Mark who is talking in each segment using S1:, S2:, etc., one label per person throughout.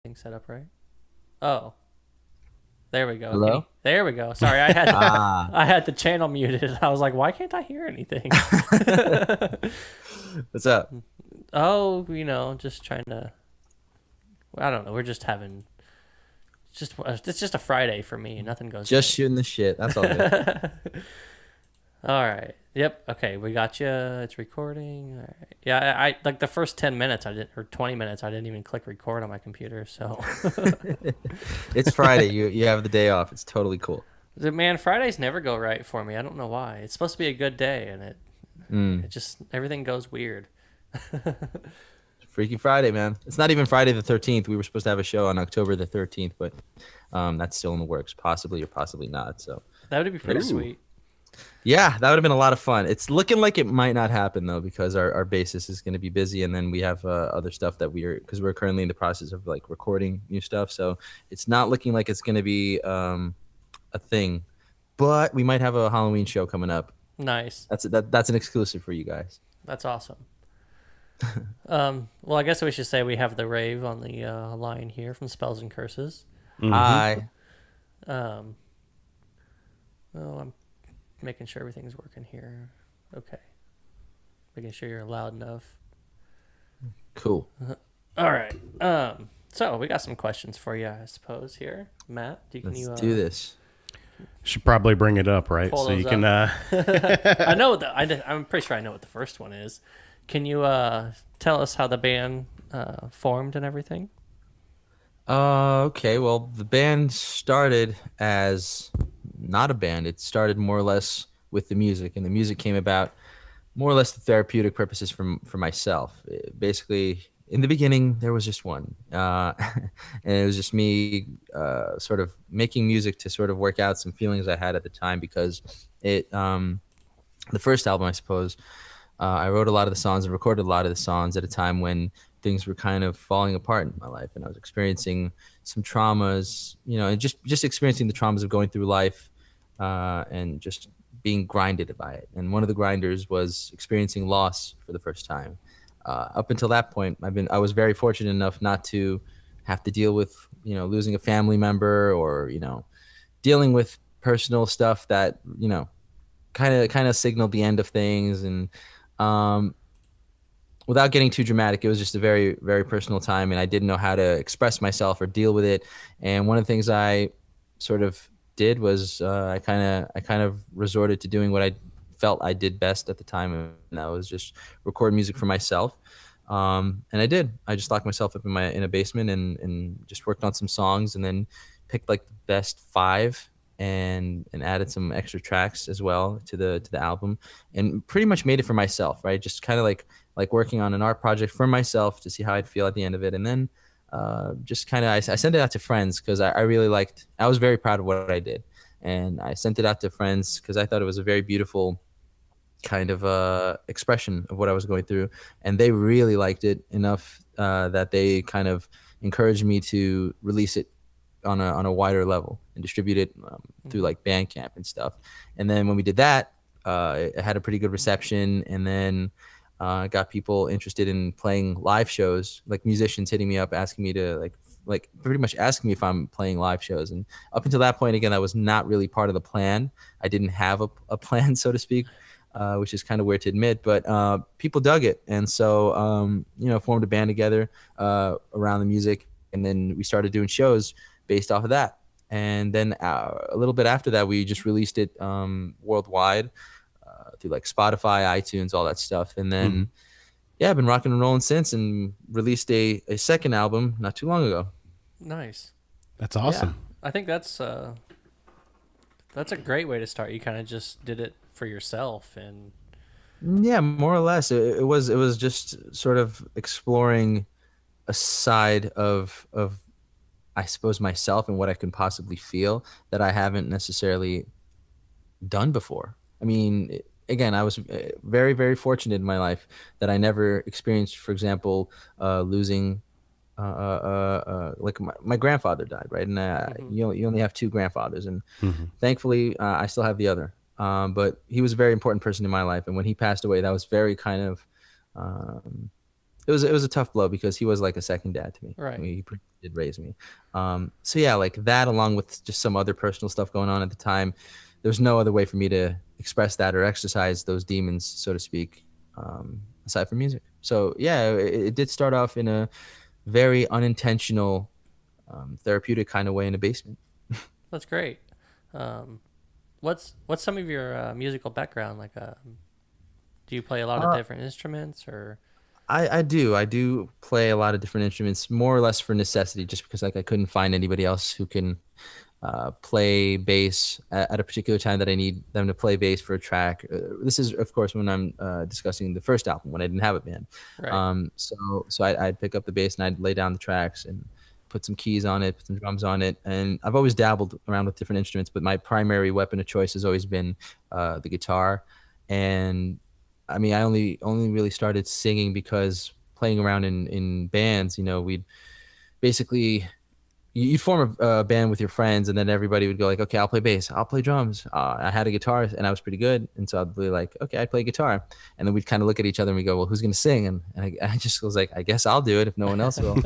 S1: Thing set up, right? Oh, there we go.
S2: Hello?
S1: There we go. Sorry, I had
S2: Ah.
S1: I had the channel muted. I was like, why can't I hear anything?
S2: What's up?
S1: Oh, just trying to. I don't know. We're just having it's just a Friday for me. Nothing goes
S2: Just
S1: right.
S2: shooting the shit. That's all good.
S1: All right. Yep. Okay. We got you. It's recording. All right. Yeah. I like the first 10 minutes I didn't, or 20 minutes I didn't even click record on my computer. So,
S2: It's Friday. You have the day off. It's totally cool.
S1: man, Fridays never go right for me. I don't know why. It's supposed to be a good day, and it
S2: Mm.
S1: just everything goes weird.
S2: Freaky Friday, man. It's not even Friday the 13th. We were supposed to have a show on October the 13th, but that's still in the works, possibly or possibly not. So,
S1: That would be pretty
S2: ooh,
S1: sweet.
S2: yeah, that would have been a lot of fun. It's looking like it might not happen though, because our bassist is going to be busy, and then we have other stuff that because we're currently in the process of like recording new stuff. So it's not looking like it's going to be a thing, but we might have a Halloween show coming up.
S1: Nice.
S2: That's an exclusive for you guys.
S1: That's awesome. Well, I guess we should say we have the rave on the line here from Spells and Curses.
S3: Mm-hmm.
S2: Hi.
S1: Um, well, I'm making sure everything's working here. Okay. Making sure you're loud enough.
S2: Cool.
S1: All right. So we got some questions for you, I suppose. Here, Matt, can
S2: Let's
S1: you
S2: do this.
S3: Should probably bring it up, right?
S1: pull
S3: So
S1: those
S3: you can.
S1: I know I'm pretty sure I know what the first one is. Can you tell us how the band formed and everything?
S2: Okay. Well, the band started as not a band. It started more or less with the music, and the music came about more or less the therapeutic purposes for myself. Basically, in the beginning, there was just one, and it was just me, sort of making music to sort of work out some feelings I had at the time because the first album, I suppose, I wrote a lot of the songs and recorded a lot of the songs at a time when things were kind of falling apart in my life, and I was experiencing some traumas, and just experiencing the traumas of going through life, and just being grinded by it. And one of the grinders was experiencing loss for the first time. Up until that point, I was very fortunate enough not to have to deal with losing a family member or dealing with personal stuff that kind of signaled the end of things. And um, without getting too dramatic, it was just a very, very personal time, and I didn't know how to express myself or deal with it. And one of the things I sort of did was I kind of resorted to doing what I felt I did best at the time, and that was just record music for myself. And I did. I just locked myself up in a basement and just worked on some songs, and then picked like the best five and added some extra tracks as well to the album, and pretty much made it for myself, right? Just kind of like working on an art project for myself to see how I'd feel at the end of it. And then just kind of I sent it out to friends because I really I was very proud of what I did. And I sent it out to friends because I thought it was a very beautiful kind of expression of what I was going through. And they really liked it enough that they kind of encouraged me to release it on a wider level and distribute it through like Bandcamp and stuff. And then when we did that, it had a pretty good reception. And then got people interested in playing live shows, like musicians hitting me up asking me to like pretty much asking me if I'm playing live shows. And up until that point, again, that was not really part of the plan. I didn't have a plan, so to speak, which is kind of weird to admit, but people dug it. And so, formed a band together around the music. And then we started doing shows based off of that. And then a little bit after that, we just released it worldwide through like Spotify, iTunes, all that stuff. And then, yeah, I've been rocking and rolling since, and released a second album not too long ago.
S1: Nice.
S3: That's awesome.
S1: I think that's a great way to start. You kind of just did it for yourself, and
S2: Yeah, more or less. It was just sort of exploring a side of I suppose myself and what I can possibly feel that I haven't necessarily done before. I mean, again, I was very, very fortunate in my life that I never experienced, for example, losing. Like my grandfather died, right? And you only have two grandfathers, and
S3: Hmm.
S2: thankfully, I still have the other. But he was a very important person in my life, and when he passed away, that was very kind of um, it was a tough blow because he was like a second dad to me. I
S1: Right.
S2: mean, he did raise me. So yeah, like that, along with just some other personal stuff going on at the time, there was no other way for me to express that or exercise those demons, so to speak, aside from music. So yeah, it did start off in a very unintentional, therapeutic kind of way in a basement.
S1: That's great. Um, what's some of your musical background? Like, do you play a lot of different instruments, or?
S2: I do play a lot of different instruments, more or less for necessity, just because like I couldn't find anybody else who can play bass at a particular time that I need them to play bass for a track. This is, of course, when I'm discussing the first album when I didn't have a band.
S1: Right.
S2: I'd pick up the bass and I'd lay down the tracks and put some keys on it, put some drums on it, and I've always dabbled around with different instruments, but my primary weapon of choice has always been the guitar. And I mean, I only really started singing because playing around in bands, we'd basically you'd form a band with your friends, and then everybody would go like, okay, I'll play bass, I'll play drums. I had a guitar and I was pretty good, and so I'd be like, okay, I'd play guitar, and then we'd kind of look at each other and we go, well, who's gonna sing? And I just was like, I guess I'll do it if no one else will.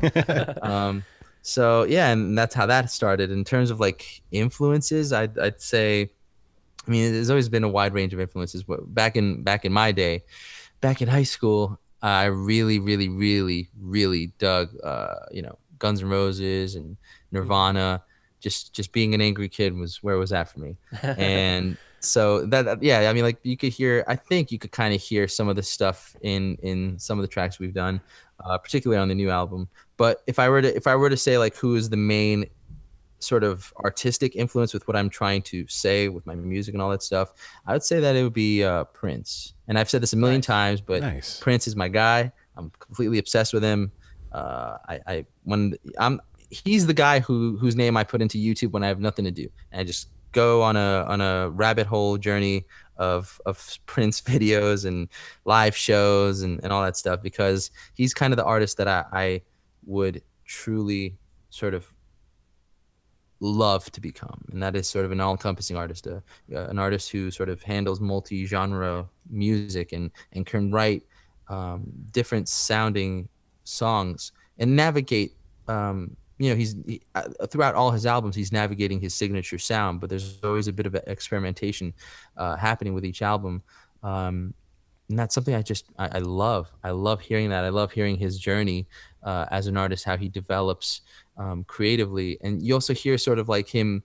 S2: So yeah, and that's how that started. In terms of like influences, I'd say, I mean, there's always been a wide range of influences. But back in my day, back in high school, I really, really, really, really dug, Guns N' Roses and Nirvana. Just being an angry kid was where it was at for me. And so yeah, I mean, like I think you could kind of hear some of the stuff in some of the tracks we've done, particularly on the new album. But if I were to say like who is the main sort of artistic influence with what I'm trying to say with my music and all that stuff, I would say that it would be Prince. And I've said this a million
S1: Nice.
S2: times, but
S3: Nice.
S2: Prince is my guy. I'm completely obsessed with him. I when I'm He's the guy whose name I put into YouTube when I have nothing to do, and I just go on a rabbit hole journey of Prince videos and live shows and all that stuff, because he's kind of the artist that I would truly sort of love to become, and that is sort of an all-encompassing artist, an artist who sort of handles multi-genre music and can write different sounding songs and navigate. Throughout all his albums, he's navigating his signature sound, but there's always a bit of experimentation happening with each album. And that's something I love. I love hearing that. I love hearing his journey as an artist, how he develops creatively. And you also hear sort of like him,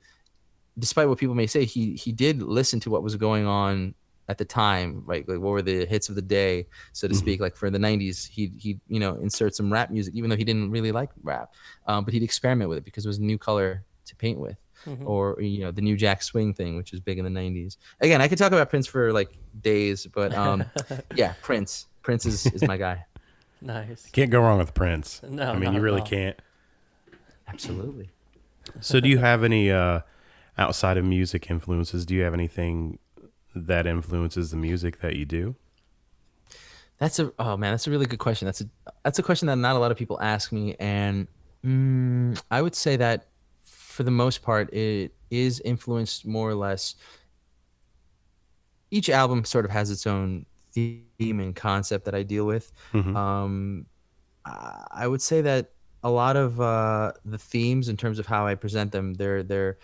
S2: despite what people may say, he did listen to what was going on at the time, right? Like what were the hits of the day, so to speak. Like for the 90s, he'd insert some rap music, even though he didn't really like rap, but he'd experiment with it because it was a new color to paint with. Or the New Jack Swing thing, which was big in the 90s. Again, I could talk about Prince for like days, but yeah, Prince is my guy.
S1: Nice.
S3: Can't go wrong with Prince.
S1: No,
S3: I mean,
S1: not
S3: you
S1: at
S3: really
S1: all.
S3: can't.
S2: Absolutely.
S3: So do you have any outside of music influences? Do you have anything that influences the music that you do?
S2: That's a really good question. That's a question that not a lot of people ask me, and I would say that for the most part, it is influenced more or less. Each album sort of has its own theme and concept that I deal with. Um, I would say that a lot of the themes, in terms of how I present them, they're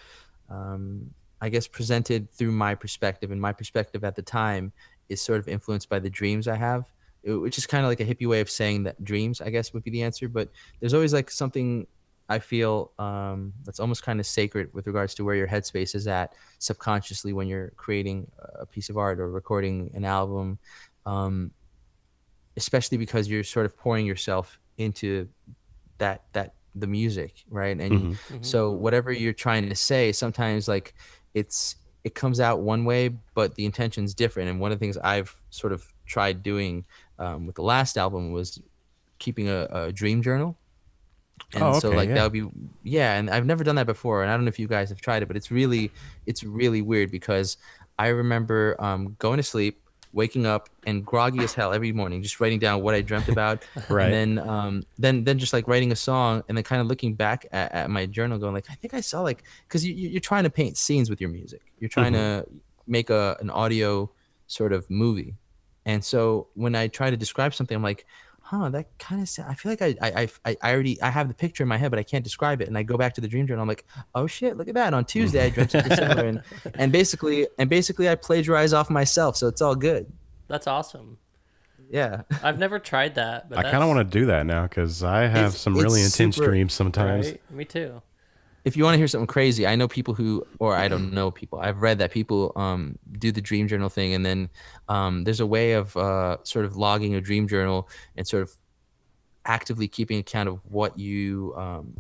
S2: I guess presented through my perspective, and my perspective at the time is sort of influenced by the dreams I have, which is kind of like a hippie way of saying that dreams, I guess, would be the answer. But there's always like something I feel that's almost kind of sacred with regards to where your headspace is at subconsciously when you're creating a piece of art or recording an album, especially because you're sort of pouring yourself into that the music, right? And so whatever you're trying to say, sometimes like it comes out one way, but the intention's different. And one of the things I've sort of tried doing with the last album was keeping a dream journal. And so like that would be, yeah, and I've never done that before, and I don't know if you guys have tried it, but it's really weird, because I remember going to sleep, waking up, and groggy as hell every morning, just writing down what I dreamt about,
S3: Right.
S2: and then just like writing a song, and then kind of looking back at my journal, going like, I think I saw, like, because you're trying to paint scenes with your music, you're trying to make an audio sort of movie, and so when I try to describe something, I'm like, that kind of, I feel like I already, I have the picture in my head, but I can't describe it. And I go back to the dream journal. I'm like, oh shit, look at that. On Tuesday, I dreamt something similar. And basically I plagiarize off myself. So it's all good.
S1: That's awesome.
S2: Yeah.
S1: I've never tried that, but
S3: I kind of want to do that now because I have
S2: It's-
S3: some
S2: it's
S3: really intense
S2: super-
S3: dreams sometimes.
S1: Right? Me too.
S2: If you want to hear something crazy, I know people who, or I don't know people, I've read that people do the dream journal thing. And then there's a way of sort of logging a dream journal and sort of actively keeping account of what you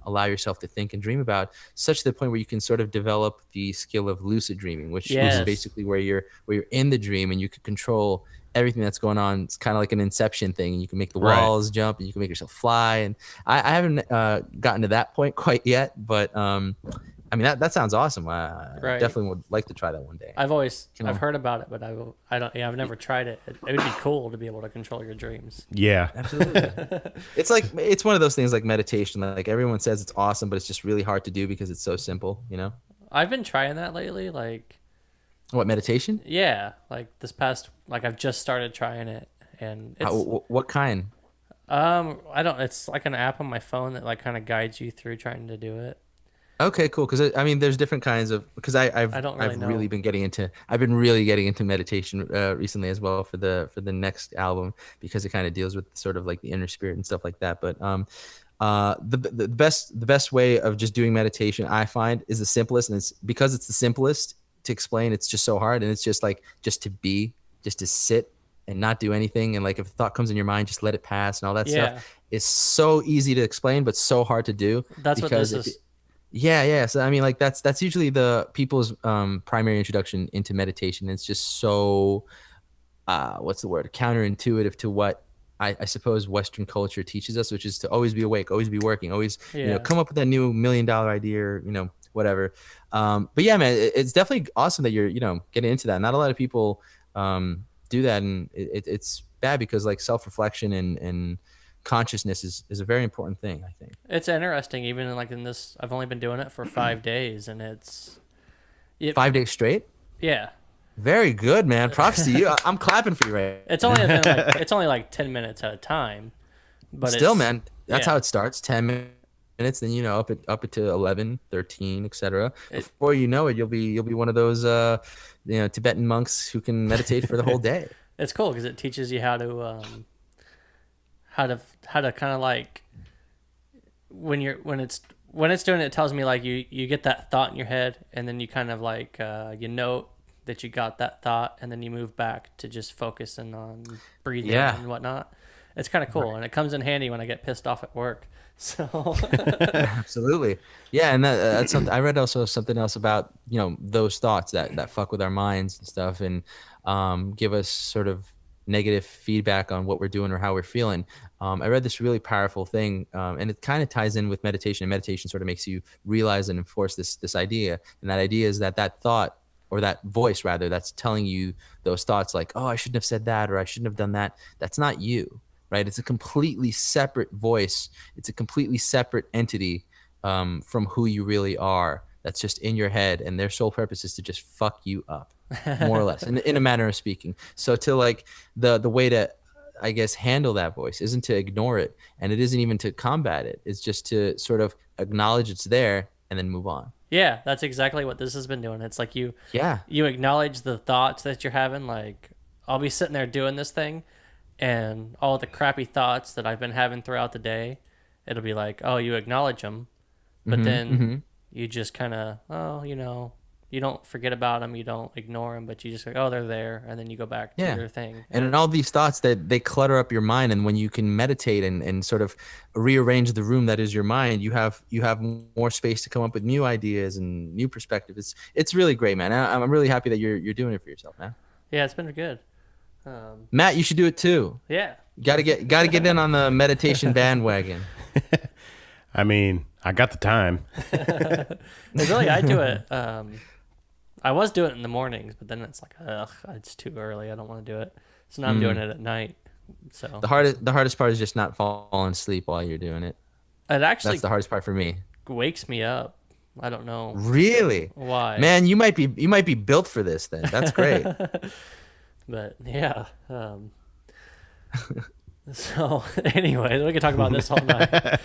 S2: allow yourself to think and dream about, such to the point where you can sort of develop the skill of lucid dreaming, which
S1: Yes.
S2: is basically where you're in the dream and you can control everything that's going on. It's kind of like an Inception thing, and you can make the
S3: Right.
S2: walls jump and you can make yourself fly. And I haven't gotten to that point quite yet, but I mean that sounds awesome. I
S1: Right.
S2: definitely would like to try that one day.
S1: I've heard about it, but I don't. Yeah, I've never tried it. It would be cool to be able to control your dreams.
S3: Yeah.
S2: Absolutely. It's one of those things like meditation. Like everyone says it's awesome, but it's just really hard to do because it's so simple, you know?
S1: I've been trying that lately. Like,
S2: What, meditation?
S1: yeah, like this past, like I've just started trying it, and it's
S2: What kind?
S1: I don't. It's like an app on my phone that like kind of guides you through trying to do it.
S2: Okay, cool. Because I mean, there's different kinds of. Because
S1: I don't really
S2: I've
S1: know.
S2: really been getting into. I've been really getting into meditation recently as well for the next album, because it kind of deals with sort of like the inner spirit and stuff like that. But the best way of just doing meditation, I find, is the simplest, and it's because it's the simplest to explain. It's just so hard, and it's just like just to sit and not do anything, and like if a thought comes in your mind, just let it pass and all that
S1: Yeah.
S2: stuff. It's so easy to explain, but so hard to do.
S1: That's what
S2: because
S1: this
S2: if
S1: is.
S2: yeah. So I mean, like that's usually the people's primary introduction into meditation. It's just so what's the word? Counterintuitive to what I suppose Western culture teaches us, which is to always be awake, always be working, always
S1: Yeah.
S2: come up with that new $1 million idea, or whatever. But yeah, man, it's definitely awesome that you're getting into that. Not a lot of people do that, and it's bad because like self-reflection and consciousness is a very important thing, I think.
S1: It's interesting, even like in this. I've only been doing it for 5 days, and it's
S2: 5 days straight.
S1: yeah.
S2: Very good, man. Props to you. I'm clapping for you right
S1: It's only been like it's only like 10 minutes at a time, but
S2: still,
S1: it's,
S2: man. That's
S1: yeah.
S2: how it starts. 10 minutes, then up to 11, 13, etc. Before you know it, you'll be one of those Tibetan monks who can meditate for the whole day.
S1: It's cool because it teaches you how to kind of like when it's doing it, it tells me like you get that thought in your head, and then you kind of like you note that you got that thought, and then you move back to just focusing on breathing
S2: Yeah.
S1: and whatnot. It's kind of cool, and it comes in handy when I get pissed off at work. So
S2: Absolutely. Yeah, and that's something I read. Also something else about those thoughts that fuck with our minds and stuff, and give us sort of negative feedback on what we're doing or how we're feeling. I read this really powerful thing, and it kind of ties in with meditation. And meditation sort of makes you realize and enforce this idea, and that idea is that thought, or that voice rather, that's telling you those thoughts like, oh, I shouldn't have said that, or I shouldn't have done that. That's not you. Right? It's a completely separate voice. It's a completely separate entity from who you really are. That's just in your head, and their sole purpose is to just fuck you up, more or less, in a manner of speaking. So to like the way to, I guess, handle that voice isn't to ignore it, and it isn't even to combat it. It's just to sort of acknowledge it's there and then move on.
S1: yeah, that's exactly what this has been doing. It's like you
S2: Yeah.
S1: acknowledge the thoughts that you're having. Like I'll be sitting there doing this thing, and all the crappy thoughts that I've been having throughout the day, it'll be like, oh, you acknowledge them, but then you just kind of, you don't forget about them, you don't ignore them, but you just like, oh, they're there, and then you go back to
S2: Yeah.
S1: your thing.
S2: And in all these thoughts, that they clutter up your mind, and when you can meditate and sort of rearrange the room that is your mind, you have more space to come up with new ideas and new perspectives. It's really great, man. I'm really happy that you're doing it for yourself, man.
S1: Yeah, it's been good.
S2: Matt, you should do it too.
S1: Yeah.
S2: Gotta get in on the meditation bandwagon.
S3: I mean, I got the time.
S1: Really, I do it. I was doing it in the mornings, but then it's like, ugh, it's too early. I don't want to do it. So now I'm doing it at night. So
S2: The hardest part is just not falling asleep while you're doing it.
S1: it actually
S2: That's the hardest part for me.
S1: wakes me up. I don't know
S2: Really?
S1: why.
S2: Man, you might be built for this then. That's great.
S1: But yeah, So, anyway, we can talk about this all night.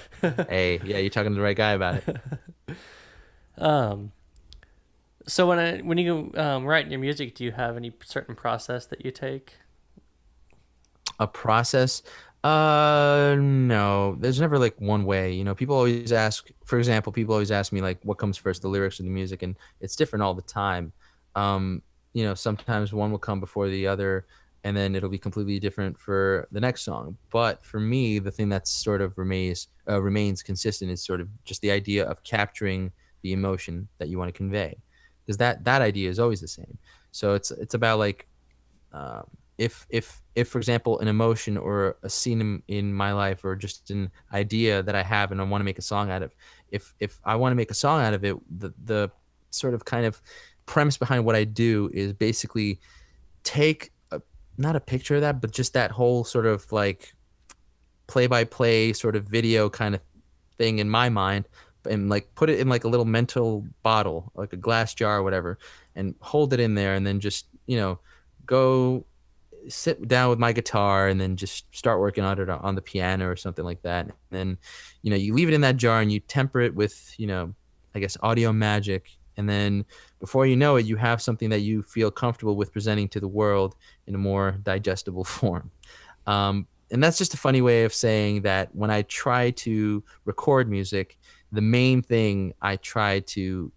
S2: Hey, yeah, you're talking to the right guy about it.
S1: Um, so when you write your music, do you have any certain process that you take?
S2: A process? No. There's never like one way. People always ask, for example, people always ask me like what comes first, the lyrics or the music, and it's different all the time. Um, sometimes one will come before the other, and then it'll be completely different for the next song. But for me, the thing that sort of remains consistent is sort of just the idea of capturing the emotion that you want to convey, because that idea is always the same. So it's about like, um, if for example an emotion or a scene in my life or just an idea that I have and I want to make a song out of, if I want to make a song out of it, the sort of kind of premise behind what I do is basically take not a picture of that, but just that whole sort of like play by play sort of video kind of thing in my mind, and like put it in like a little mental bottle, like a glass jar or whatever, and hold it in there, and then just go sit down with my guitar and then just start working on it on the piano or something like that. And then you leave it in that jar and you temper it with I guess audio magic, and then before you know it, you have something that you feel comfortable with presenting to the world in a more digestible form. And that's just a funny way of saying that when I try to record music, the main thing I try to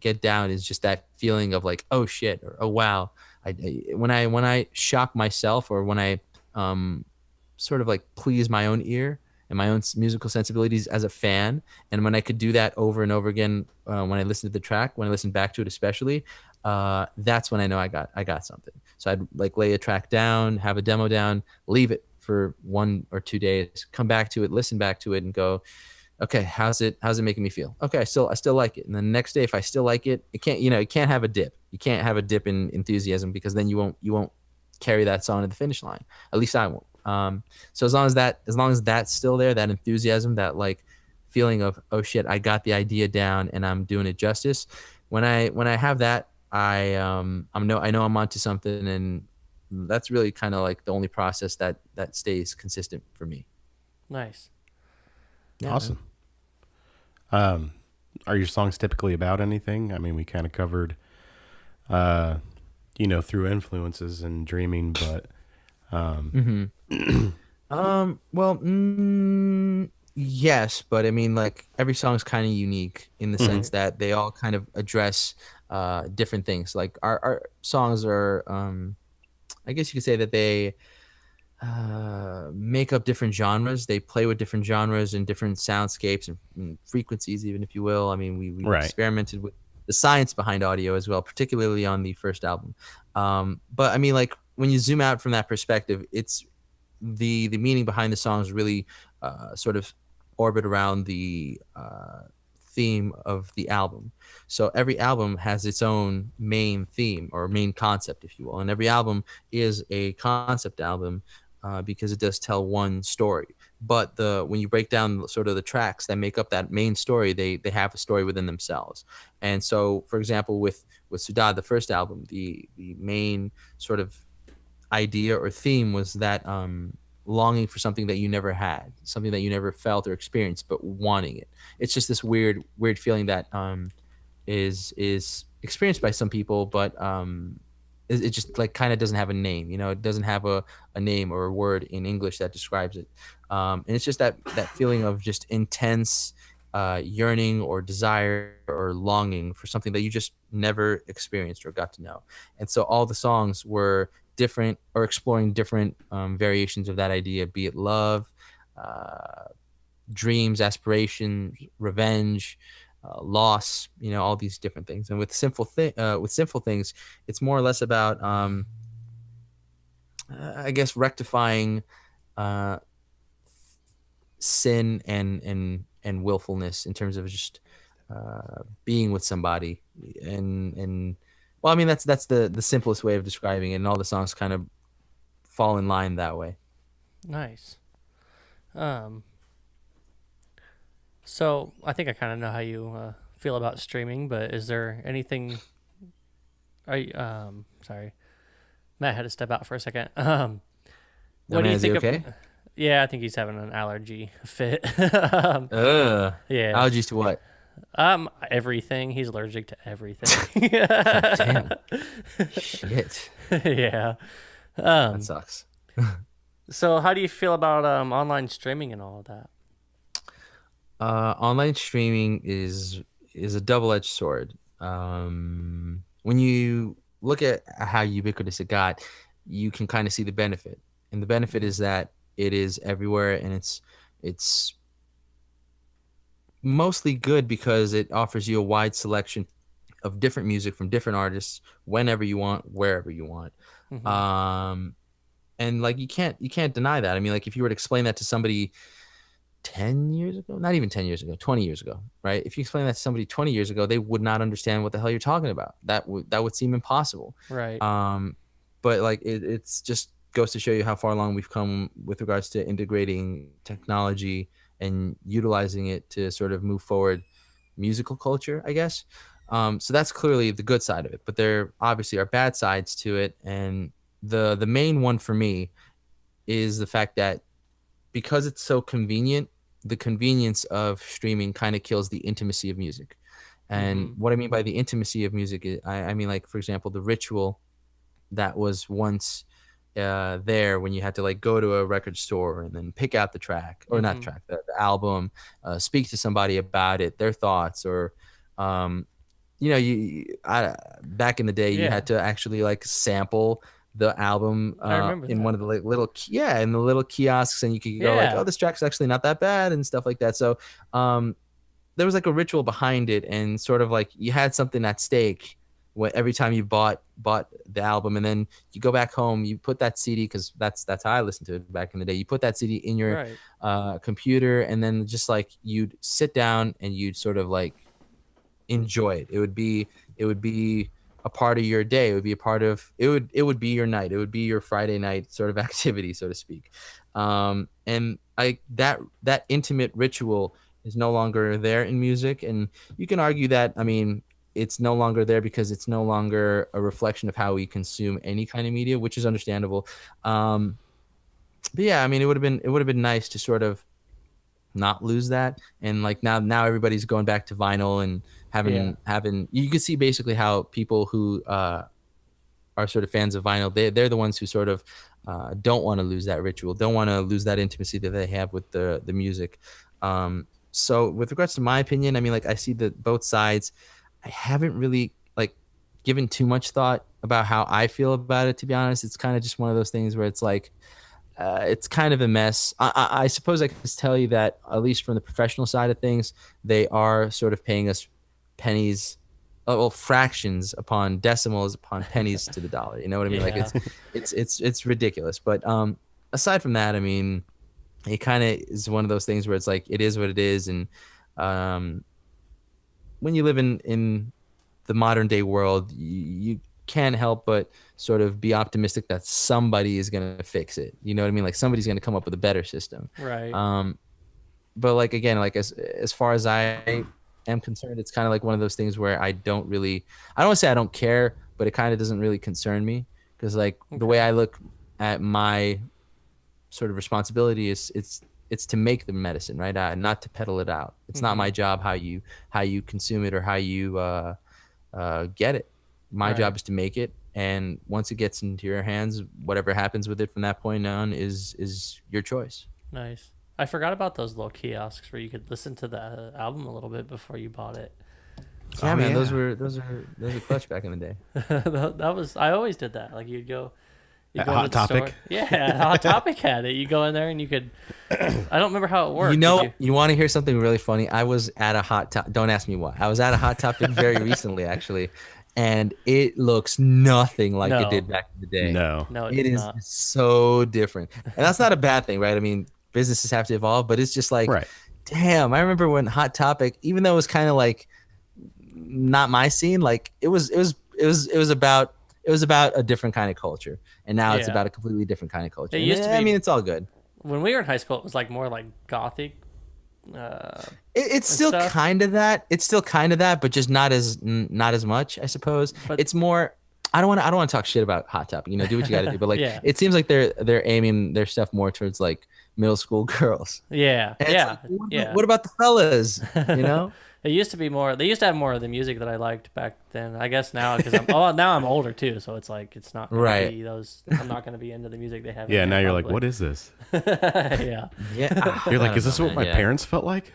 S2: get down is just that feeling of like, oh shit, or oh wow. When I shock myself, or when I sort of like please my own ear and my own musical sensibilities as a fan, and when I could do that over and over again, when I listen to the track, when I listen back to it especially, that's when I know I got something. So I'd like lay a track down, have a demo down, leave it for 1 or 2 days, come back to it, listen back to it, and go, okay, how's it making me feel? Okay, I still like it. And then the next day, if I still like it, it can't have a dip. You can't have a dip in enthusiasm, because then you won't carry that song to the finish line. At least I won't. So as long as that's still there, that enthusiasm, that like feeling of, oh shit, I got the idea down and I'm doing it justice. When I have that, I know I'm onto something, and that's really kind of like the only process that stays consistent for me.
S1: Nice.
S2: Yeah,
S3: Awesome. Are your songs typically about anything? I mean, we kind of covered, through influences and dreaming, but,
S2: well, yes, but I mean, like every song is kind of unique in the sense that they all kind of address different things. Like our songs are, I guess you could say that they make up different genres. They play with different genres and different soundscapes and frequencies, even, if you will. I mean, we
S3: right.
S2: experimented with the science behind audio as well, particularly on the first album. But I mean, like when you zoom out from that perspective, it's the meaning behind the songs really sort of orbit around the theme of the album. So every album has its own main theme or main concept, if you will, and every album is a concept album because it does tell one story. But when you break down sort of the tracks that make up that main story, they have a story within themselves. And so, for example, with Sudad, the first album, the main sort of idea or theme was that longing for something that you never had, something that you never felt or experienced, but wanting it. It's just this weird feeling that is experienced by some people, but it just like kind of doesn't have a name. It doesn't have a name or a word in English that describes it. And it's just that feeling of just intense yearning or desire or longing for something that you just never experienced or got to know. And so all the songs were different or exploring different variations of that idea, be it love, dreams, aspirations, revenge, loss, all these different things. And with Sinful Things, it's more or less about, I guess, rectifying sin and willfulness in terms of just being with somebody. And well, I mean, that's the simplest way of describing it, and all the songs kind of fall in line that way.
S1: Nice. So I think I kind of know how you feel about streaming, but is there anything? Sorry, Matt had to step out for a second. What do you think?
S2: Okay?
S1: Yeah, I think he's having an allergy fit. Yeah.
S2: Allergies to what?
S1: Everything. He's allergic to everything.
S2: Damn. Shit.
S1: Yeah.
S2: That sucks.
S1: So how do you feel about online streaming and all of that?
S2: Online streaming is a double-edged sword. When you look at how ubiquitous it got, you can kind of see the benefit, and the benefit is that it is everywhere, and it's mostly good because it offers you a wide selection of different music from different artists whenever you want, wherever you want. Um, and like you can't deny that. I mean, like if you were to explain that to somebody 10 years ago, not even 10 years ago, 20 years ago, right? If you explain that to somebody 20 years ago, they would not understand what the hell you're talking about. That would seem impossible.
S1: Right.
S2: But like it's just goes to show you how far along we've come with regards to integrating technology and utilizing it to sort of move forward musical culture, I guess. So that's clearly the good side of it, but there obviously are bad sides to it, and the main one for me is the fact that because it's so convenient, the convenience of streaming kind of kills the intimacy of music. And what I mean by the intimacy of music is, I mean, like, for example, the ritual that was once there when you had to like go to a record store and then pick out the track or not the track, the album, speak to somebody about it, their thoughts, or back in the day you
S1: Yeah.
S2: had to actually like sample the album
S1: I remember
S2: in
S1: that.
S2: one of the in the little kiosks, and you could go like,
S1: Yeah.
S2: oh, this track's actually not that bad and stuff like that. So there was like a ritual behind it, and sort of like you had something at stake every time you bought the album, and then you go back home, you put that CD, because that's how I listened to it back in the day. You put that CD in your
S1: Right.
S2: computer, and then just like you'd sit down and you'd sort of like enjoy it. It would be a part of your day. It would be a part of it would be your night. It would be your Friday night sort of activity, so to speak. And that intimate ritual is no longer there in music, and you can argue that, I mean, it's no longer there because it's no longer a reflection of how we consume any kind of media, which is understandable. But yeah, I mean, it would have been nice to sort of not lose that. And like now everybody's going back to vinyl and having you can see basically how people who are sort of fans of vinyl, they're the ones who sort of don't want to lose that ritual, don't want to lose that intimacy that they have with the music. So with regards to my opinion, I mean, like, I see that both sides. I haven't really like given too much thought about how I feel about it, to be honest. It's kind of just one of those things where it's like it's kind of a mess. I suppose I can just tell you that, at least from the professional side of things, they are sort of paying us pennies, well, fractions upon decimals upon pennies to the dollar. You know what I mean? Like
S1: Yeah.
S2: it's ridiculous. But aside from that, I mean, it kind of is one of those things where it's like it is what it is, and when you live in the modern day world, you can't help but sort of be optimistic that somebody is going to fix it. You know what I mean? Like somebody's going to come up with a better system.
S1: Right.
S2: But like, again, like as far as I am concerned, it's kind of like one of those things where I don't want to say I don't care, but it kind of doesn't really concern me, because like the way I look at my sort of responsibility is it's to make the medicine, right? Not to peddle it out. It's not my job how you consume it or how you get it. My job is to make it, and once it gets into your hands, whatever happens with it from that point on is your choice.
S1: Nice. I forgot about those little kiosks where you could listen to the album a little bit before you bought it.
S2: Yeah,
S3: Oh,
S2: man,
S3: yeah.
S2: those were clutch back in the day.
S1: That was, I always did that. Like you'd go
S3: At
S1: into
S3: Hot
S1: the
S3: Topic?
S1: store. Yeah, Hot Topic had it. You go in there and you could. I don't remember how it worked.
S2: You know,
S1: Did
S2: you want to hear something really funny? I was at a Hot Topic. Don't ask me why. I was at a Hot Topic very recently, actually, and it looks nothing like
S1: No.
S2: it did back in the day.
S3: No.
S1: No,
S2: It
S1: it's
S2: is
S1: not.
S2: so different, and that's not a bad thing, right? I mean, businesses have to evolve, but it's just like,
S3: Right.
S2: damn. I remember when Hot Topic, even though it was kind of like not my scene, like it was about a different kind of culture, and now it's
S1: Yeah.
S2: about a completely different kind of culture.
S1: It
S2: And,
S1: used to
S2: I
S1: be-
S2: mean, it's all good.
S1: When we were in high school, it was like more like gothic.
S2: It's still
S1: stuff.
S2: kind of that. It's still kind of that, but just not as much, I suppose.
S1: But-
S2: It's more. I don't want to talk shit about Hot Topic. You know, do what you got to do. But like,
S1: Yeah.
S2: it seems like they're aiming their stuff more towards like middle school girls.
S1: Yeah,
S2: And it's
S1: yeah,
S2: like,
S1: yeah.
S2: what about the fellas? You know?
S1: It used to be more. They used to have more of the music that I liked back then. I guess now because now I'm older too, so it's like it's not gonna
S2: Right.
S1: be those. I'm not gonna be into the music they have.
S3: Yeah,
S1: in
S3: now
S1: there,
S3: you're like,
S1: probably.
S3: what is this?
S1: Yeah.
S2: Yeah.
S3: You're
S2: I
S3: like,
S2: don't
S3: is this
S2: know,
S3: what
S2: man.
S3: my
S2: Yeah.
S3: parents felt like?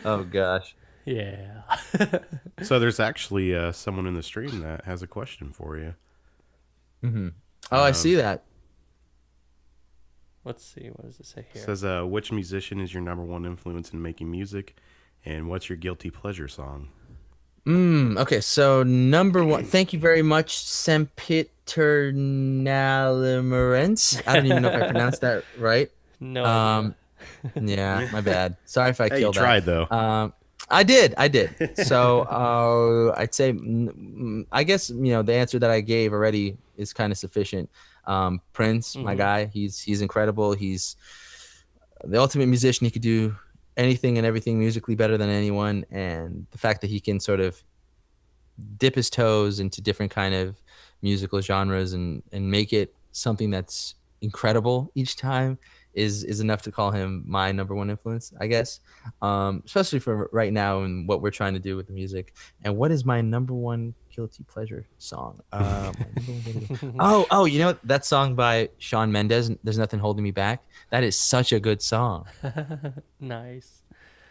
S2: Oh gosh.
S1: Yeah.
S3: So there's actually someone in the stream that has a question for you.
S2: Oh, I see that.
S1: Let's see. What does it say
S3: It
S1: here?
S3: says, which musician is your number one influence in making music, and what's your guilty pleasure song?
S2: Okay, so number one, thank you very much, Sempiternalimerence. I don't even know if I pronounced that right.
S1: No idea.
S2: Yeah, my bad. Sorry if I
S3: Hey, you
S2: killed that.
S3: tried though.
S2: I did. So I'd say, I guess the answer that I gave already is kind of sufficient. Prince, my guy, he's incredible. He's the ultimate musician. He could do anything and everything musically better than anyone, and the fact that he can sort of dip his toes into different kind of musical genres and make it something that's incredible each time is enough to call him my number one influence, I guess. Especially for right now and what we're trying to do with the music. And what is my number one guilty pleasure song? You know that song by Shawn Mendes, There's Nothing Holding Me Back? That is such a good song.
S1: Nice.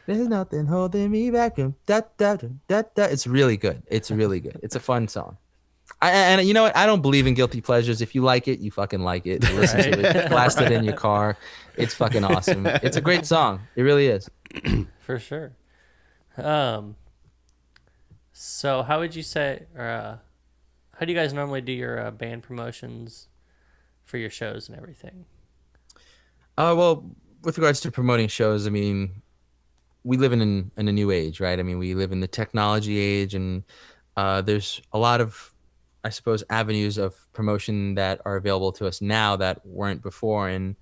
S2: There's nothing holding me back. Da, da, da, da, da. It's really good. It's really good. It's a fun song. And you know what? I don't believe in guilty pleasures. If you like it, you fucking like it. Listen to it. Blast it in your car. It's fucking awesome. It's a great song. It really is.
S1: For sure. So how would you say, or how do you guys normally do your band promotions for your shows and everything?
S2: Well, with regards to promoting shows, I mean, we live in a new age, right? I mean, we live in the technology age, and there's a lot of, I suppose, avenues of promotion that are available to us now that weren't before. And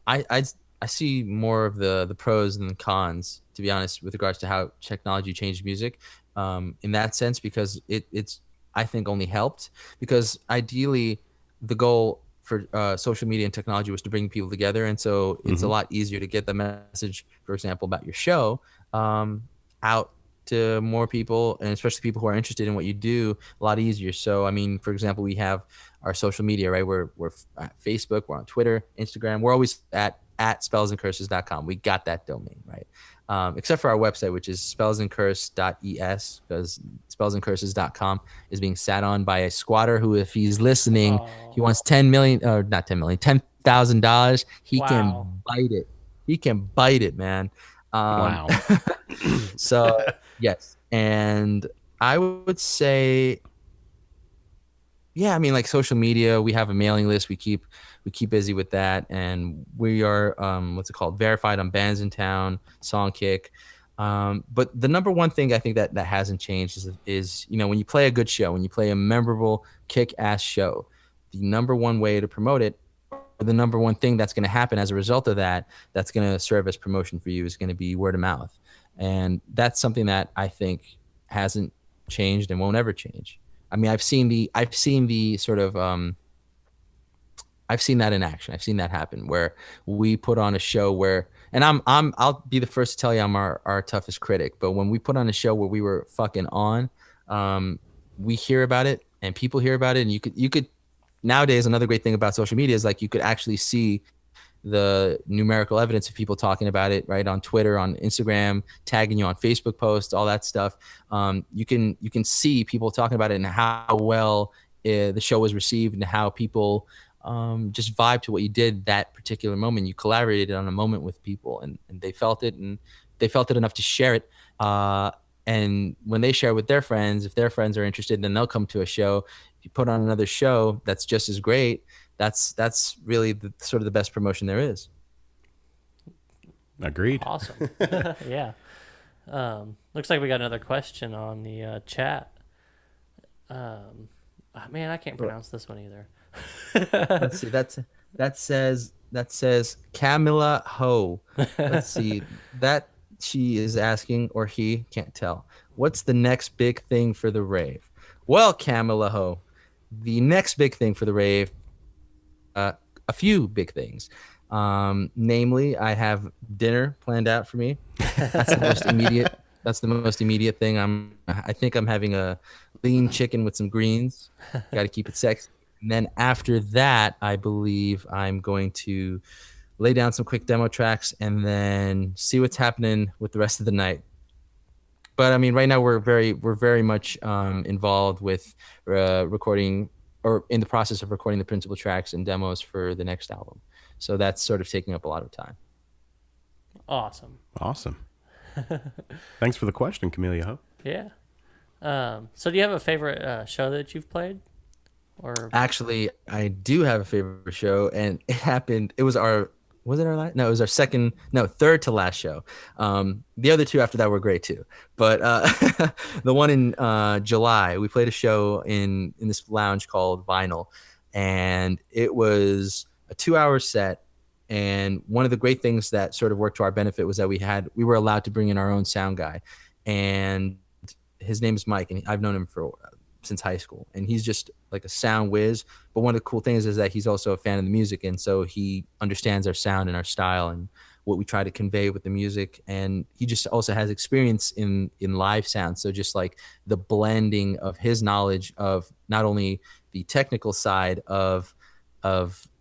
S2: I see more of the pros than the cons, to be honest, with regards to how technology changed music, in that sense, because it's I think only helped, because ideally the goal for social media and technology was to bring people together, and so it's a lot easier to get the message, for example, about your show out to more people, and especially people who are interested in what you do, a lot easier. So I mean, for example, we have our social media, right? We're at Facebook, we're on Twitter, Instagram, we're always at spellsandcurses.com. We got that domain, right? Except for our website, which is spellsandcurse.es, because spellsandcurses.com is being sat on by a squatter who, if he's listening, he wants $10,000. He
S1: Wow.
S2: can bite it. He can bite it, man.
S3: Wow.
S2: So yes, and I would say, yeah, I mean, like social media, we have a mailing list. We keep busy with that, and we are verified on Bands in Town, Songkick. But the number one thing I think that hasn't changed is when you play a good show, when you play a memorable, kick-ass show, the number one way to promote it, or the number one thing that's going to happen as a result of that, that's going to serve as promotion for you, is going to be word of mouth. And that's something that I think hasn't changed and won't ever change. I mean, I've seen the sort of I've seen that in action. I've seen that happen where we put on a show where, and I'll be the first to tell you I'm our toughest critic, but when we put on a show where we were fucking on, we hear about it and people hear about it, and you could nowadays, another great thing about social media is like you could actually see the numerical evidence of people talking about it, right, on Twitter, on Instagram, tagging you on Facebook posts, all that stuff. You can see people talking about it and how well the show was received, and how people just vibe to what you did that particular moment. You collaborated on a moment with people, and they felt it, and they felt it enough to share it. And when they share with their friends, if their friends are interested, then they'll come to a show. If you put on another show that's just as great, that's really the sort of the best promotion there is.
S3: Agreed.
S1: Awesome. Yeah. Looks like we got another question on the chat. Man, I can't pronounce this one either.
S2: Let's see. That says Camilla Ho. Let's see. That she is asking, or he, can't tell. What's the next big thing for the rave? Well, Camilla Ho, the next big thing for the rave, a few big things. Namely, I have dinner planned out for me. That's the most immediate. That's the most immediate thing. I think I'm having a lean chicken with some greens. Got to keep it sexy. And then after that, I believe I'm going to lay down some quick demo tracks and then see what's happening with the rest of the night. But I mean, right now we're very much involved with recording, or in the process of recording the principal tracks and demos for the next album. So that's sort of taking up a lot of time.
S1: Awesome.
S3: Awesome. Thanks for the question, Camellia.
S1: Yeah. So do you have a favorite show that you've played? Or
S2: Actually, I do have a favorite show, and it happened. It was our, was it our last? No, it was our second, no, third to last show. The other two after that were great too. But the one in July, we played a show in this lounge called Vinyl, and it was a 2-hour set. And one of the great things that sort of worked to our benefit was that we were allowed to bring in our own sound guy, and his name is Mike, and I've known him since high school, and he's just like a sound whiz. But one of the cool things is that he's also a fan of the music, and so he understands our sound and our style and what we try to convey with the music. And he just also has experience in live sound, so just like the blending of his knowledge of not only the technical side of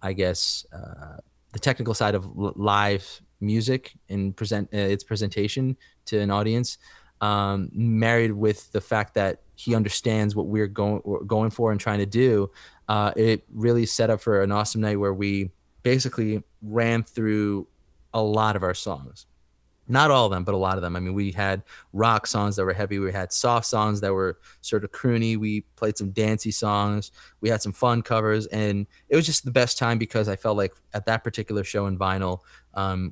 S2: I guess the technical side of live music and its presentation to an audience, married with the fact that he understands what we're going for and trying to do. It really set up for an awesome night where we basically ran through a lot of our songs. Not all of them, but a lot of them. I mean, we had rock songs that were heavy. We had soft songs that were sort of croony. We played some dancey songs. We had some fun covers. And it was just the best time because I felt like at that particular show in Vinyl,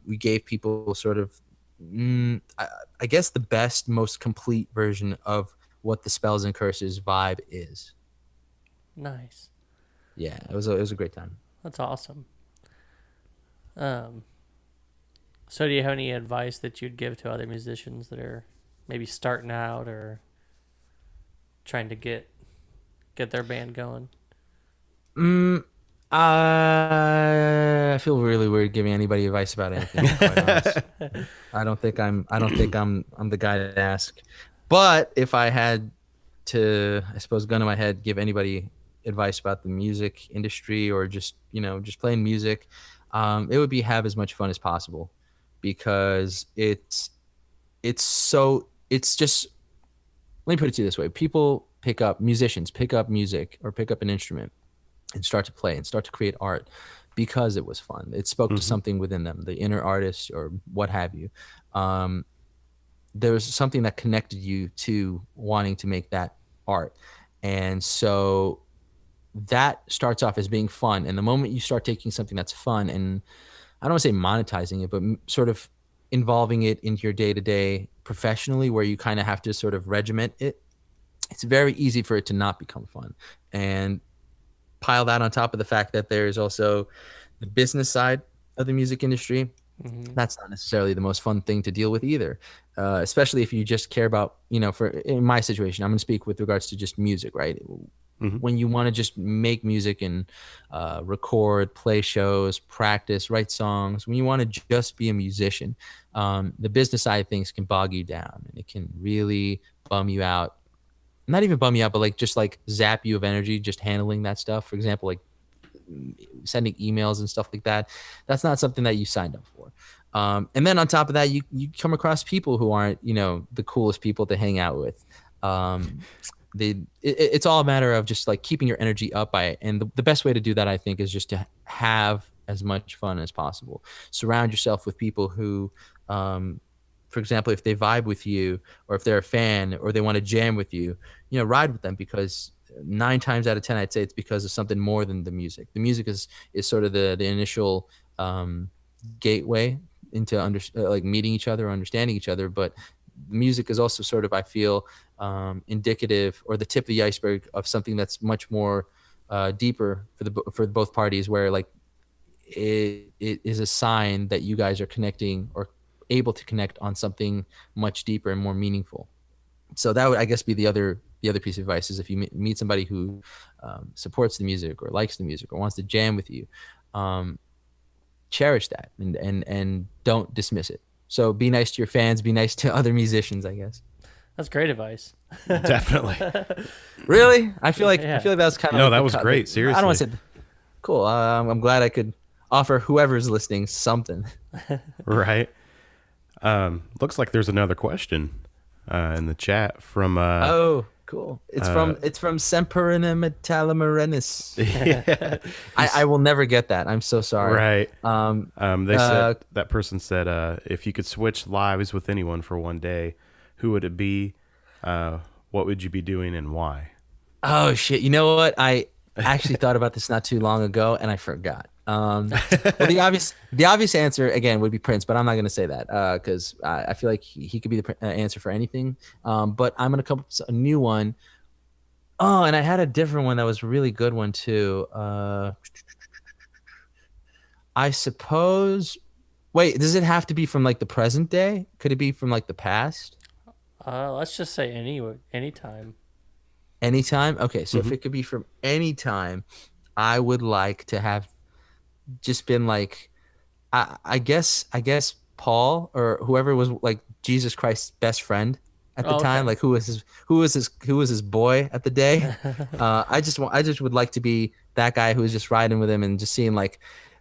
S2: we gave people sort of, I guess, the best, most complete version of what the Spells and Curses vibe is.
S1: nice.
S2: Yeah, it was a great time.
S1: That's awesome. So do you have any advice that you'd give to other musicians that are maybe starting out or trying to get their band going?
S2: I feel really weird giving anybody advice about anything. To be quite honest. I don't think I'm the guy to ask. But if I had to, I suppose, gun to my head, give anybody advice about the music industry or just playing music, it would be have as much fun as possible, because it's just, let me put it to you this way. Musicians pick up music or pick up an instrument and start to play and start to create art because it was fun. It spoke to something within them, the inner artist or what have you. There was something that connected you to wanting to make that art. And so that starts off as being fun. And the moment you start taking something that's fun, and I don't want to say monetizing it, but sort of involving it into your day-to-day professionally, where you kind of have to sort of regiment it, it's very easy for it to not become fun. And pile that on top of the fact that there's also the business side of the music industry. That's not necessarily the most fun thing to deal with either, especially if you just care about, in my situation, I'm going to speak with regards to just music, right? When you want to just make music and record, play shows, practice, write songs, when you want to just be a musician, the business side of things can bog you down, and it can really bum you out. Not even bum you out, but just zap you of energy just handling that stuff. For example, like sending emails and stuff like that. That's not something that you signed up for. And then on top of that, you come across people who aren't, the coolest people to hang out with. It's all a matter of just keeping your energy up by it. And the best way to do that, I think, is just to have as much fun as possible. Surround yourself with people who, for example, if they vibe with you, or if they're a fan, or they want to jam with you, ride with them, because 9 times out of 10, I'd say it's because of something more than the music. The music is sort of the initial gateway into meeting each other or understanding each other. But music is also sort of, I feel, indicative, or the tip of the iceberg of something that's much more deeper for both parties, where it is a sign that you guys are connecting or able to connect on something much deeper and more meaningful. So that would, I guess, be the other piece of advice, is if you meet somebody who supports the music or likes the music or wants to jam with you, cherish that and don't dismiss it. So be nice to your fans, be nice to other musicians, I guess.
S1: That's great advice.
S3: Definitely.
S2: Really? I feel like
S1: Yeah.
S2: that was kind of
S3: No,
S2: like
S3: that
S2: the
S3: was
S2: cut.
S3: great.
S2: I
S3: Seriously.
S2: don't want to say cool. I'm glad I could offer whoever's listening something.
S3: Right. Looks like there's another question in the chat from
S2: Oh, cool. It's from Semperina Metallamarenis. I will never get that. I'm so sorry.
S3: right. They said
S2: uh,
S3: that person said if you could switch lives with anyone for one day, who would it be? What would you be doing and why?
S2: Oh shit! You know what? I actually thought about this not too long ago, and I forgot. Well, the obvious answer again would be Prince, but I'm not going to say that because I feel like he could be the answer for anything. But I'm going to come up with a new one. Oh, and I had a different one that was a really good one too. I suppose. Wait, does it have to be from like the present day? Could it be from like the past?
S1: Let's just say anytime.
S2: Anytime? Okay, so if it could be from any time, I would like to have just been like I guess Paul or whoever was like Jesus Christ's best friend at the
S1: Oh,
S2: time,
S1: okay.
S2: like who was his boy at the day. I just would like to be that guy who was just riding with him and just seeing like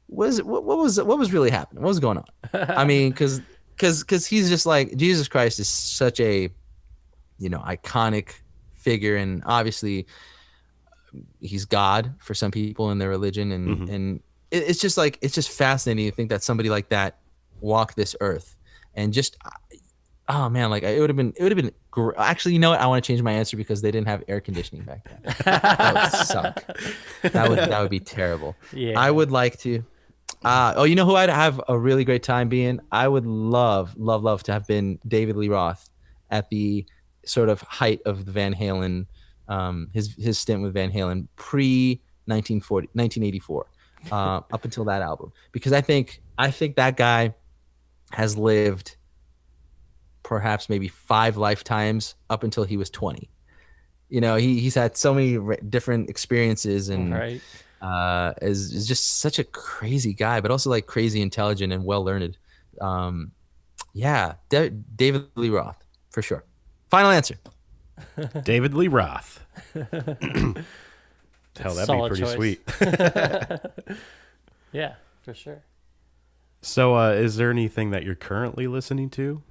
S2: what was really happening, what was going on. I mean, because he's just like Jesus Christ is such a iconic figure, and obviously he's God for some people in their religion, and it's just like it's just fascinating to think that somebody like that walked this earth, and just oh man, like it would have been actually, you know what, I want to change my answer because they didn't have air conditioning back then. That would suck. That would be terrible.
S1: Yeah.
S2: I would like to you know who I'd have a really great time being? I would love to have been David Lee Roth at the sort of height of the Van Halen, his stint with Van Halen pre 1984, up until that album, because I think that guy has lived perhaps maybe 5 lifetimes up until he was 20. You know, he's had so many different experiences, and
S1: Right.
S2: is just such a crazy guy, but also like crazy intelligent and well learned. Yeah, David Lee Roth for sure. Final answer.
S3: David Lee Roth. Hell, that'd be
S1: Solid
S3: pretty
S1: choice.
S3: sweet.
S1: Yeah, for sure.
S3: So, is there anything that you're currently listening to?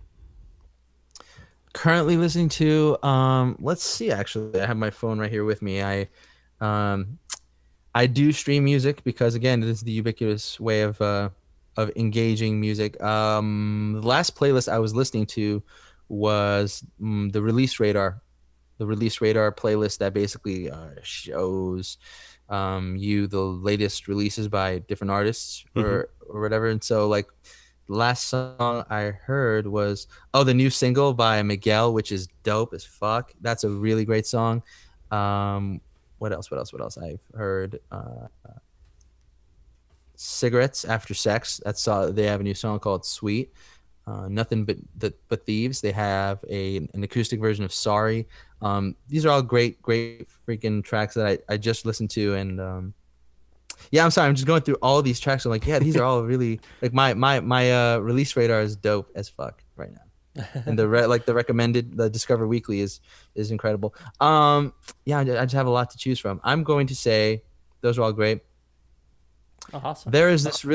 S2: Currently listening to let's see, actually I have my phone right here with me. I do stream music because again, this is the ubiquitous way of engaging music. The last playlist I was listening to was the Release Radar playlist that basically shows you the latest releases by different artists or whatever. And so like the last song I heard was the new single by Miguel, which is dope as fuck. That's a really great song. What else I've heard? Cigarettes After Sex. They have a new song called Sweet. Nothing but Thieves. They have an acoustic version of Sorry. These are all great freaking tracks that I just listened to, and yeah, I'm sorry, I'm just going through all these tracks. I'm like, yeah, these are all really like my Release Radar is dope as fuck right now, and the recommended, the Discover Weekly is incredible. Yeah, I just have a lot to choose from. I'm going to say those are all great.
S1: Awesome.
S2: There's this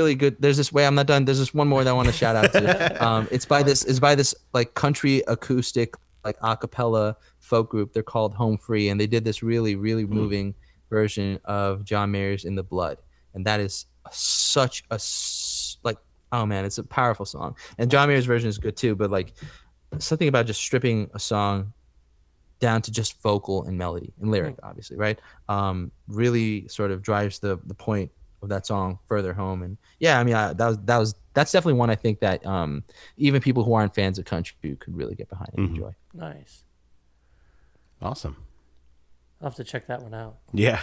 S2: way, I'm not done. There's this one more that I want to shout out to. It's by this like country acoustic like a cappella folk group. They're called Home Free, and they did this really moving version of John Mayer's In the Blood, and that is such a like, oh man, it's a powerful song. And John Mayer's version is good too, but like something about just stripping a song down to just vocal and melody and lyric, obviously, right? Really sort of drives the point of that song further home. And yeah, I mean, that's definitely one I think that even people who aren't fans of country could really get behind and enjoy.
S1: Nice.
S3: Awesome.
S1: I'll have to check that one out.
S3: Yeah.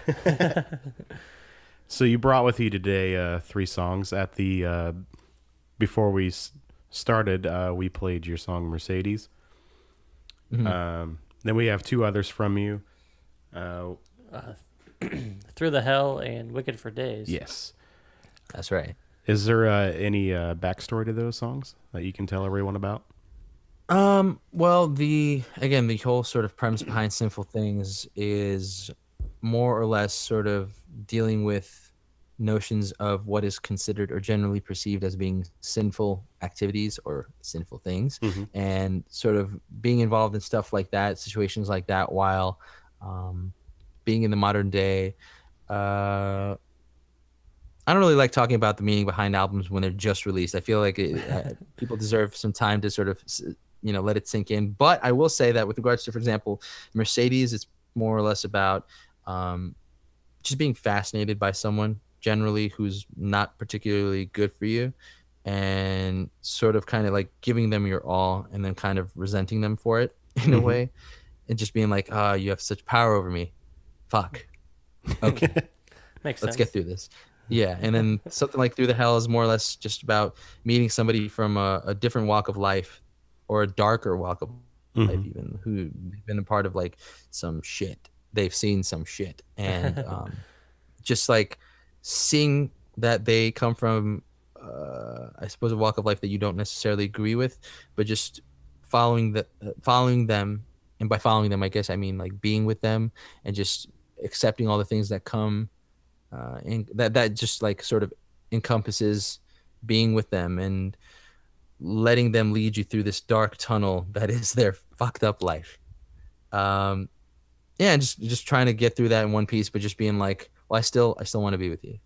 S3: So you brought with you today 3 songs. At the before we started, we played your song Mercedes. Then we have 2 others from you.
S1: Through the Hell and Wicked for Days.
S3: Yes.
S2: That's right.
S3: Is there any backstory to those songs that you can tell everyone about?
S2: Well, the whole sort of premise behind Sinful Things is more or less sort of dealing with notions of what is considered or generally perceived as being sinful activities or sinful things, and sort of being involved in stuff like that, situations like that, while being in the modern day. I don't really like talking about the meaning behind albums when they're just released. I feel like people deserve some time to sort of, let it sink in. But I will say that with regards to, for example, Mercedes, it's more or less about just being fascinated by someone generally who's not particularly good for you, and sort of kind of like giving them your all and then kind of resenting them for it in a way, and just being like, you have such power over me. Fuck. Okay.
S1: Makes
S2: Let's
S1: sense.
S2: get through this. Yeah, and then something like Through the Hell is more or less just about meeting somebody from a different walk of life, or a darker walk of life, even, who've been a part of like some shit. They've seen some shit, and just like seeing that they come from, I suppose, a walk of life that you don't necessarily agree with, but just following them, and by following them, I guess I mean like being with them and just accepting all the things that come. And that just like sort of encompasses being with them and letting them lead you through this dark tunnel that is their fucked up life. And just trying to get through that in one piece, but just being like, well, I still want to be with you.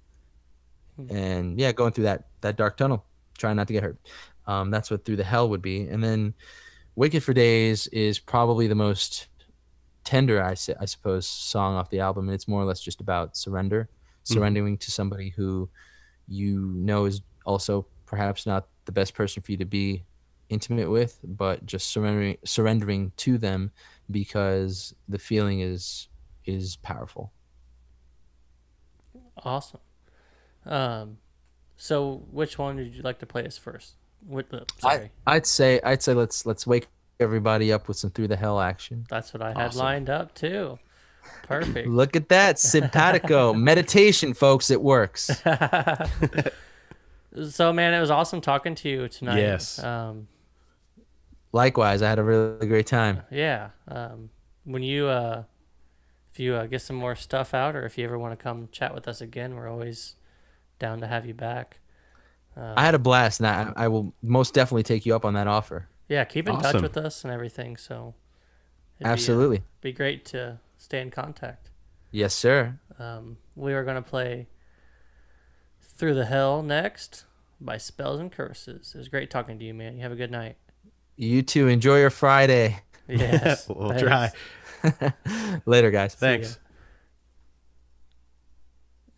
S2: And yeah, going through that dark tunnel, trying not to get hurt. That's what Through the Hell would be. And then Wicked for Days is probably the most tender, I suppose, song off the album. And it's more or less just about surrendering to somebody who is also perhaps not the best person for you to be intimate with, but just surrendering to them because the feeling is powerful.
S1: Awesome. So which one would you like to play us first? Sorry.
S2: I'd say let's wake everybody up with some Through the Hell action.
S1: That's what I had lined up too. Perfect.
S2: Look at that. Simpatico. Meditation, folks. It works.
S1: So, man, it was awesome talking to you tonight.
S3: Yes.
S2: Likewise, I had a really great time.
S1: Yeah. When you, if you get some more stuff out, or if you ever want to come chat with us again, we're always down to have you back.
S2: I had a blast, and I will most definitely take you up on that offer.
S1: Yeah, keep in touch
S3: Awesome.
S1: with us and everything. So,
S2: Absolutely.
S1: be great to stay in contact.
S2: Yes, sir.
S1: We are going to play Through the Hell next by Spells and Curses. It was great talking to you, man. You have a good night.
S2: You too. Enjoy your Friday.
S1: Yes.
S3: We'll
S1: thanks.
S3: try.
S2: Later, guys.
S3: Thanks.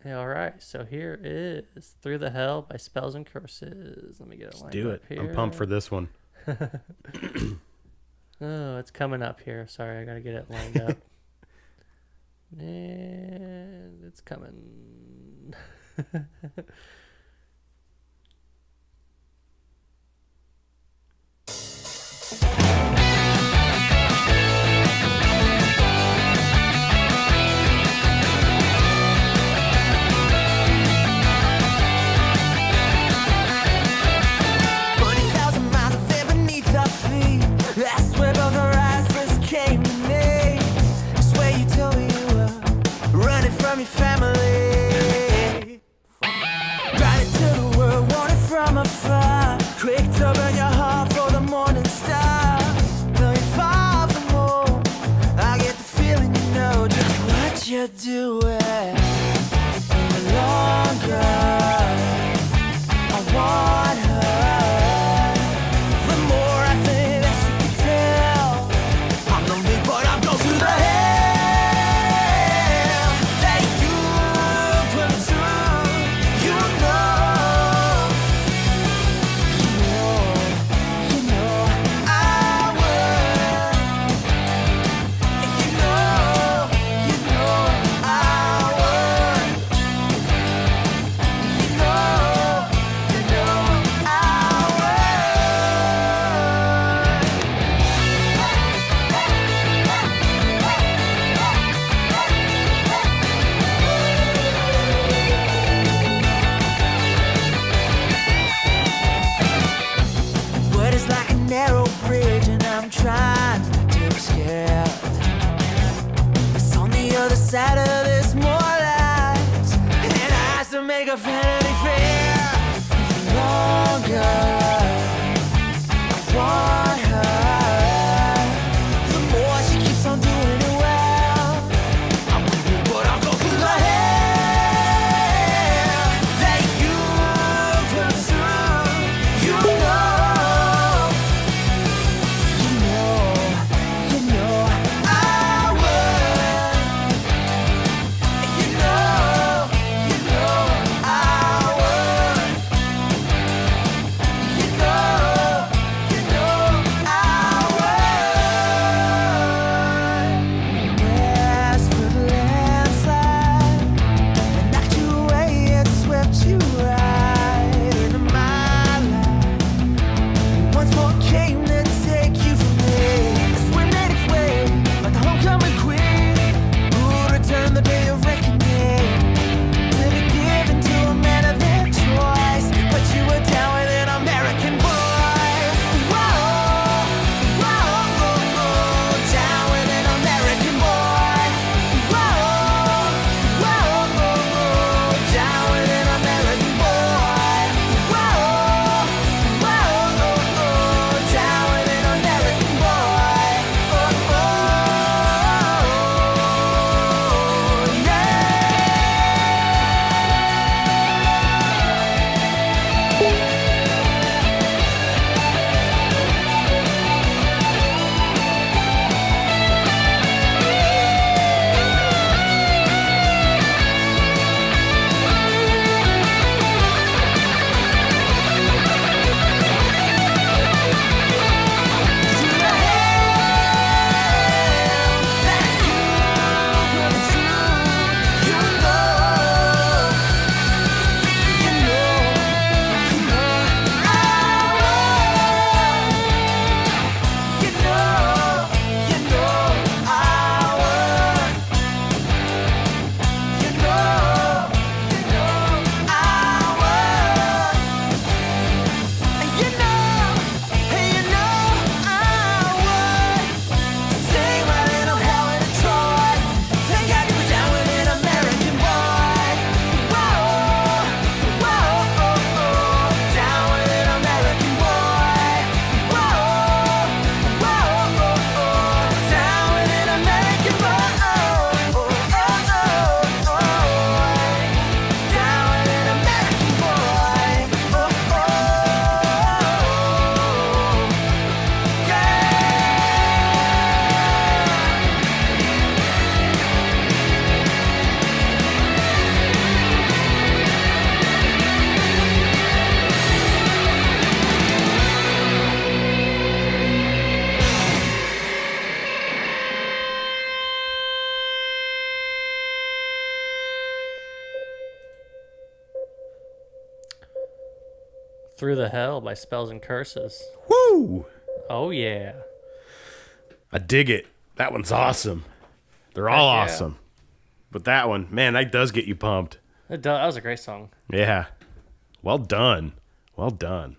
S1: Yeah, all right. So here is Through the Hell by Spells and Curses. Let me get it lined
S3: Do
S1: up
S3: it.
S1: here.
S3: I'm pumped for this one.
S1: Oh, it's coming up here. Sorry, I got to get it lined up. And it's coming.
S4: Do it longer. I want her. The more I think that she can tell, I'm lonely, but I'm close to the hell that you put me through. You know, I would. You know, I side of this more lies, and I have to make a vanity fair longer. I want her. The more she keeps on doing it well, I'm with you, but I'll go through the hell that you put through. You know, I would. You know, I would. You know, I would. As for the landslide that knocked you away and swept you right into my life, once more came to take you from me. This wind made its way like the homecoming queen who would return the day of reckoning, to be given to a man of their choice. But you were down with an American boy. Whoa, whoa, down with an American boy. Whoa, down with an American boy. Whoa, down with an American boy.
S1: Through the Hell by Spells and Curses.
S3: Woo!
S1: Oh, yeah.
S3: I dig it. That one's awesome. They're all
S1: Heck yeah.
S3: awesome. But that one, man, that does get you pumped.
S1: That was a great song.
S3: Yeah. Well done. Well done.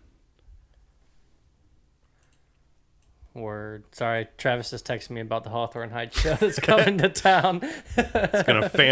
S1: Word. Sorry, Travis just texted me about the Hawthorne Heights show that's coming to town.
S3: It's going to fan